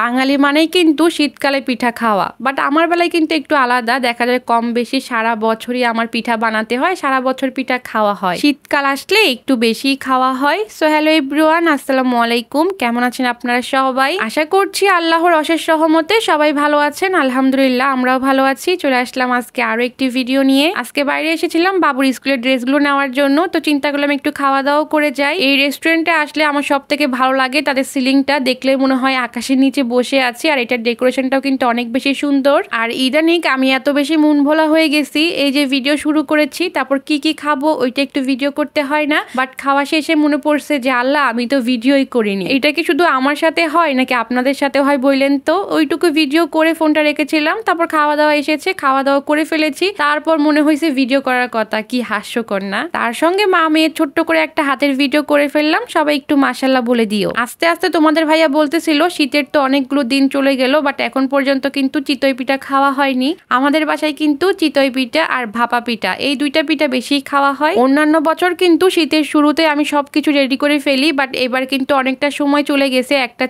বাঙালি মানেই কিন্তু শীতকালে পিঠা খাওয়া, বাট আমার বেলায় কিন্তু একটু আলাদা। দেখা যায় কম বেশি সারা বছরই আমার পিঠা বানাতে হয়, সারা বছর পিঠা খাওয়া হয়, শীতকাল আসলে একটু বেশি খাওয়া হয়। সো হ্যালো এভরিওয়ান, আসসালামু আলাইকুম। কেমন আছেন আপনারা সবাই? আশা করছি আল্লাহর অশেষ রহমতে সবাই ভালো আছেন। আলহামদুলিল্লাহ আমরাও ভালো আছি। চলে আসলাম আজকে আরো একটি ভিডিও নিয়ে। আজকে বাইরে এসেছিলাম বাবুর স্কুলের ড্রেসগুলো নেওয়ার জন্য, তো চিন্তা করলাম একটু খাওয়া দাওয়া করে যাই। এই রেস্টুরেন্টে আসলে আমার সব থেকে ভালো লাগে তাদের সিলিংটা দেখলে মনে হয় আকাশের নিচে বসে আছি, আর এটার ডেকোরেশনটাও কিন্তু অনেক বেশি সুন্দর। আর ইদানিং আমি এত বেশি মন ভোলা হয়ে গেছি, এই যে ভিডিও শুরু করেছি তারপর কি কি খাবো ওইটা একটু ভিডিও করতে হয় না, বাট খাওয়া শেষে মনে পড়ছে যে আল্লাহ আমি তো ভিডিওই করিনি। এটা কি শুধু আমার সাথে হয় নাকি আপনাদের সাথে হয় বললেন তো? ওইটুকু ভিডিও করে ফোনটা রেখেছিলাম, তারপর খাওয়া দাওয়া এসেছে, খাওয়া দাওয়া করে ফেলেছি, তারপর মনে হয়েছে ভিডিও করার কথা। কি হাস্যকর না? তার সঙ্গে মা মেয়ে ছোট্ট করে একটা হাতের ভিডিও করে ফেললাম। সবাই একটু মাশাল্লাহ বলে দিও। আস্তে আস্তে তোমাদের ভাইয়া বলতেছিল শীতের তো অনেকগুলো দিন চলে গেল, বাট এখন পর্যন্ত কিন্তু চিতই পিঠা খাওয়া হয়নি। আমাদের বাসায় কিন্তু চিতই পিঠা আর ভাপা পিঠা এই দুইটা পিঠা বেশি খাওয়া হয়। অন্যান্য বছর কিন্তু শীতের শুরুতে আমি সবকিছু রেডি করে ফেলি, বাট এবার কিন্তু অনেকটা সময় চলে গেছে, একটা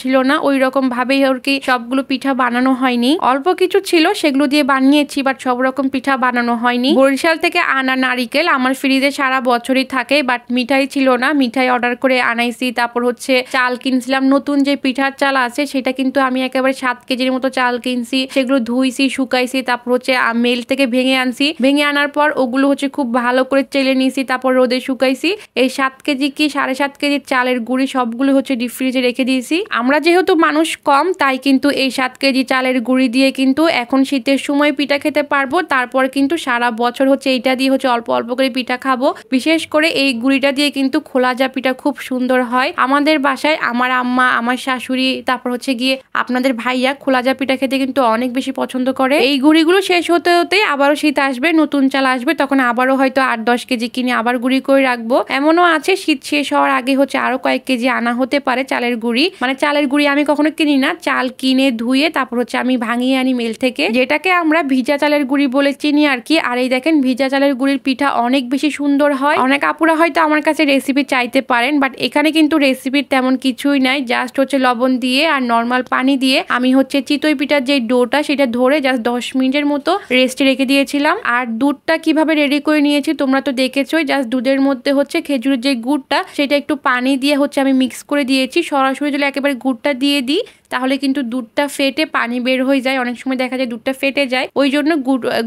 ছিল না, ওই রকম ভাবেই আর কি সবগুলো পিঠা বানানো হয়নি। অল্প কিছু ছিল সেগুলো দিয়ে বানিয়েছি, বাট সব রকম পিঠা বানানো হয়নি। বরিশাল থেকে আনা নারিকেল আমার ফ্রিজে সারা বছরই থাকে, বাট মিঠাই ছিল না, মিঠাই অর্ডার করে আনাইছি। তারপর হচ্ছে চাল কিনছিলাম, নতুন যে পিঠার চাল আছে সেটা কিন্তু আমি একেবারে 7 কেজির মতো চাল কিনছি, সেগুলো ধুইছি শুকাইছি, তারপর হচ্ছে মেল থেকে ভেঙে আনছি। ভেঙে আনার পর ওগুলো হচ্ছে খুব ভালো করে চেলে নিয়েছি, তারপর রোদে শুকাইছি। এই 7 কেজি কি 7.5 কেজির চালের গুঁড়ি সবগুলো হচ্ছে ডিপ ফ্রিজে রেখে দিয়েছি। আমরা যেহেতু মানুষ কম তাই কিন্তু এই 7 কেজি চালের গুঁড়ি দিয়ে কিন্তু এখন শীতের সময় পিঠা খেতে পারবো। তারপর কিন্তু সারা বছর হচ্ছে এইটা দিয়ে হচ্ছে অল্প অল্প করে পিঠা খাবো। বিশেষ করে এই গুঁড়িটা দিয়ে কিন্তু খোলা যা পিঠা খুব সুন্দর হয়। আমাদের বাসায় আমার আম্মা, আমার শাশুড়ি, তারপর হচ্ছে গিয়ে আপনাদের ভাইয়া খোলা যা পিঠা খেতে কিন্তু অনেক বেশি পছন্দ করে। এই গুঁড়িগুলো শেষ হতে হতে আবারও শীত আসবে, নতুন চাল আসবে, তখন আবারও হয়তো 8-10 কেজি কিনে আবার গুঁড়ি করে রাখবো। এমনও আছে শীত শেষ হওয়ার আগে হচ্ছে আরো কয়েক কেজি আনা হতে পারে চালের গুঁড়ি। মানে চালের গুঁড়ি আমি কখনো কিনি না, চাল কিনে ধুয়ে তারপর হচ্ছে আমি ভাঙিয়ে আনি মেল থেকে, যেটাকে আমরা ভিজা চালের গুঁড়ি বলে চিনি আর কি। আর এই দেখেন ভিজা চালের গুঁড়ির পিঠা অনেক বেশি সুন্দর হয়। অনেক আপুরা হয়তো আমার কাছে রেসিপি চাইতে পারেন, বাট এখানে কিন্তু রেসিপির তেমন কিছুই নাই। জাস্ট হচ্ছে লবণ দিয়ে আর নর্মাল পানি দিয়ে আমি হচ্ছে চিতই পিঠার যে ডোটা সেটা ধরে জাস্ট 10 মিনিটের মতো রেস্টে রেখে দিয়েছিলাম। আর দুধটা কিভাবে রেডি করে নিয়েছি তোমরা তো দেখেছোই। জাস্ট দুধের মধ্যে হচ্ছে খেজুরের যে গুড়টা সেটা একটু পানি দিয়ে হচ্ছে আমি মিক্স করে দিয়েছি। সরাসরি যদি একেবারে গুড়টা দিয়ে দিই তাহলে কিন্তু দুধটা ফেটে পানি বের হয়ে যায়, অনেক সময় দেখা যায় দুধটা ফেটে যায়। ওই জন্য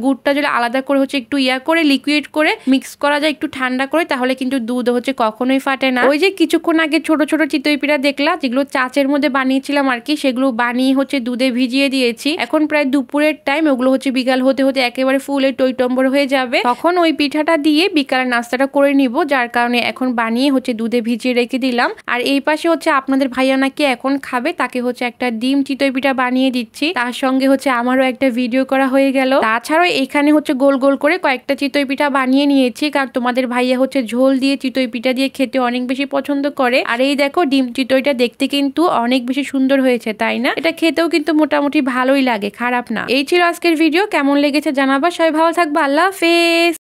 গুড়টা যদি আলাদা করে হচ্ছে একটু করে লিকুইড করে মিক্স করা যায় একটু ঠান্ডা করে, তাহলে কিন্তু দুধ হচ্ছে কখনোই ফাটে না। ওই যে কিছুক্ষণ আগে ছোট ছোট চিতই পিঠা দেখলা যেগুলো চাচের মধ্যে বানিয়েছিলাম আর কি, সেগুলো বানিয়ে হচ্ছে দুধে ভিজিয়ে দিয়েছি। এখন প্রায় দুপুরের টাইম, ওগুলো হচ্ছে বিকাল হতে হতে একেবারে ফুলে টইটম্বর হয়ে যাবে, তখন ওই পিঠাটা দিয়ে বিকালের নাস্তাটা করে নিব। যার কারণে এখন বানিয়ে হচ্ছে দুধে ভিজিয়ে রেখে দিলাম। আর এই পাশে হচ্ছে আপনাদের ভাইয়া নাকি এখন খাবে, তাকে হচ্ছে একটা ডিম চিতই পিঠা বানিয়ে দিচ্ছি। তার সঙ্গে হচ্ছে আমারও একটা ভিডিও করা হয়ে গেল। তাছাড়াও এখানে হচ্ছে গোল গোল করে কয়েকটা চিতই পিঠা বানিয়ে নিয়েছি, কারণ তোমাদের ভাইয়া হচ্ছে ঝোল দিয়ে চিতই পিঠা দিয়ে খেতে অনেক বেশি পছন্দ করে। আর এই দেখো ডিম চিতইটা দেখতে কিন্তু অনেক বেশি সুন্দর হয়েছে, তাই না? এটা খেতেও কিন্তু মোটামুটি ভালোই লাগে, খারাপ না। এই ছিল আজকের ভিডিও, কেমন লেগেছে জানাবা। সবাই ভালো থাকবা, আল্লাহ হাফেজ।